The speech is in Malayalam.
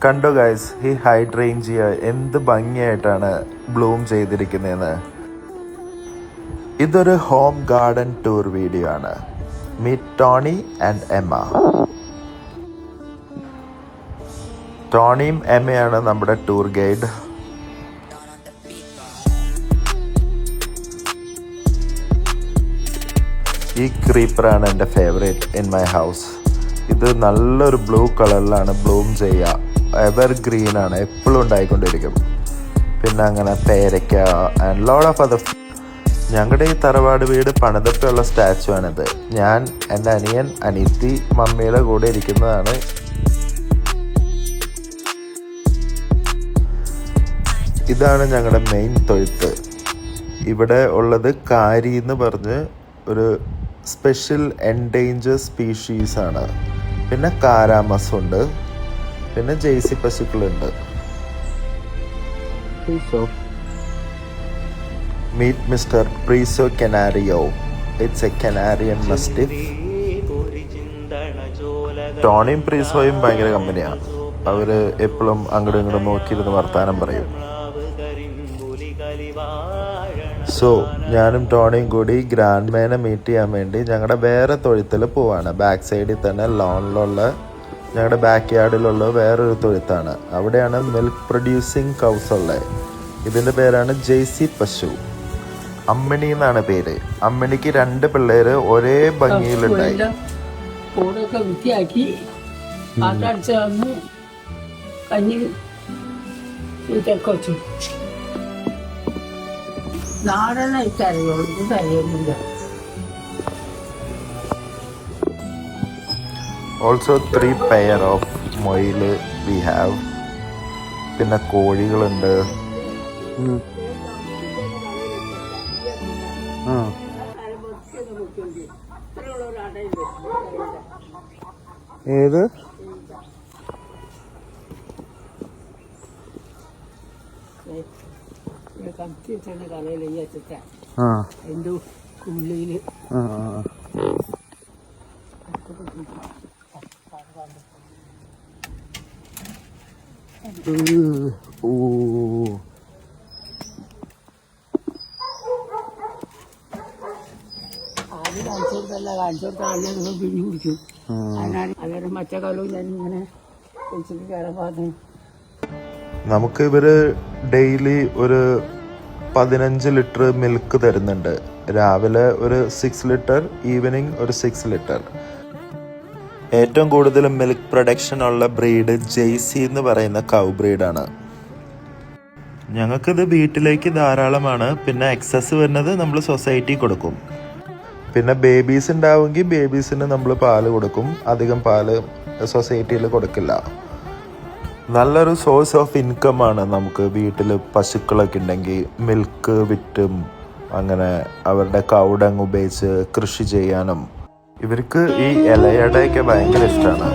കണ്ടോ ഗൈസ്, ഈ ഹൈഡ്രേഞ്ചിയ എന്ത് ഭംഗിയായിട്ടാണ് ബ്ലൂം ചെയ്തിരിക്കുന്നതെന്ന്. ഇതൊരു ഹോം ഗാർഡൻ ടൂർ വീഡിയോ ആണ്. Meet Tony and Emma. ടോണിയും എമ്മയാണ് നമ്മുടെ ടൂർ ഗൈഡ്. ഈ ക്രീപ്പറാണ് എൻ്റെ ഫേവറേറ്റ് ഇൻ മൈ ഹൗസ്. ഇത് നല്ലൊരു ബ്ലൂ കളറിലാണ് ബ്ലൂം ചെയ്യുക. എവർ ഗ്രീൻ ആണ്, എപ്പോഴും ഉണ്ടായിക്കൊണ്ടിരിക്കും. പിന്നെ അങ്ങനെ പേരയ്ക്ക ആൻഡ് ലോട്ട് ഓഫ് അതർ. ഞങ്ങളുടെ ഈ തറവാട് വീട് പണിതപ്പുള്ള സ്റ്റാച്ചു ആണിത്. ഞാൻ, എൻ്റെ അനിയൻ, അനിയത്തി, മമ്മിയുടെ കൂടെ ഇരിക്കുന്നതാണ്. ഇതാണ് ഞങ്ങളുടെ മെയിൻ തൊഴുത്ത്. ഇവിടെ ഉള്ളത് കാരി എന്ന് പറഞ്ഞ് ഒരു സ്പെഷ്യൽ എൻഡേഞ്ചർ സ്പീഷീസ് ആണ്. പിന്നെ കാരാമസ് ഉണ്ട്, പിന്നെ ജെയ്സി പശുക്കളുണ്ട്. Meet mister Presa Canario. It's a Canarian mastiff. ടോണിയും പ്രീസോയും ഭയങ്കര കമ്പനിയാണ്. അവര് എപ്പോഴും അങ്ങോട്ടും ഇങ്ങോട്ടും നോക്കിയിരുന്ന് വർത്താനം പറയും. സോ ഞാനും ടോണിയും കൂടി ഗ്രാൻഡ് മേനെ മീറ്റ് ചെയ്യാൻ വേണ്ടി ഞങ്ങളുടെ വേറെ തൊഴുത്തിൽ പോവാണ്. ബാക്ക് സൈഡിൽ തന്നെ ലോണിലുള്ള ഞങ്ങളുടെ ബാക്ക് യാർഡിലുള്ള വേറൊരു തൊഴുത്താണ്. അവിടെയാണ് മിൽക്ക് പ്രൊഡ്യൂസിങ് കൗസ് ഉള്ളത്. ഇതിൻ്റെ പേരാണ് ജെയ്സി പശു. അമ്മിണി എന്നാണ് പേര്. അമ്മിണിക്ക് 2 പിള്ളേര് ഒരേ ഭംഗിയിലുണ്ടായി. ഓൾസോ 3 പെയർ ഓഫ് മൊയില് വി ഹാവ്. പിന്നെ കോഴികളുണ്ട്. ഏത് നമുക്ക് ഇവര് ഡെയിലി ഒരു 15 ലിറ്റർ മിൽക്ക് തരുന്നുണ്ട്. രാവിലെ ഒരു 6 ലിറ്റർ, ഈവനിങ് ഒരു 6 ലിറ്റർ. ഏറ്റവും കൂടുതൽ മിൽക്ക് പ്രൊഡക്ഷൻ ഉള്ള ബ്രീഡ് ജെയ്സി എന്ന് പറയുന്ന കൗ ബ്രീഡാണ്. ഞങ്ങൾക്കിത് വീട്ടിലേക്ക് ധാരാളമാണ്. പിന്നെ എക്സസ് വരുന്നത് നമ്മൾ സൊസൈറ്റി കൊടുക്കും. പിന്നെ ബേബീസ് ഉണ്ടാവുമെങ്കിൽ ബേബീസിന് നമ്മൾ പാല് കൊടുക്കും. അധികം പാല് സൊസൈറ്റിയിൽ കൊടുക്കില്ല. നല്ലൊരു സോഴ്സ് ഓഫ് ഇൻകം ആണ് നമുക്ക്. വീട്ടിൽ പശുക്കളൊക്കെ ഉണ്ടെങ്കിൽ മിൽക്ക് വിറ്റും അങ്ങനെ അവരുടെ കൗഡങ് ഉപയോഗിച്ച് കൃഷി ചെയ്യാനും. ഇവർക്ക് ഈ ഇലയടയൊക്കെ ഭയങ്കര ഇഷ്ടമാണ്.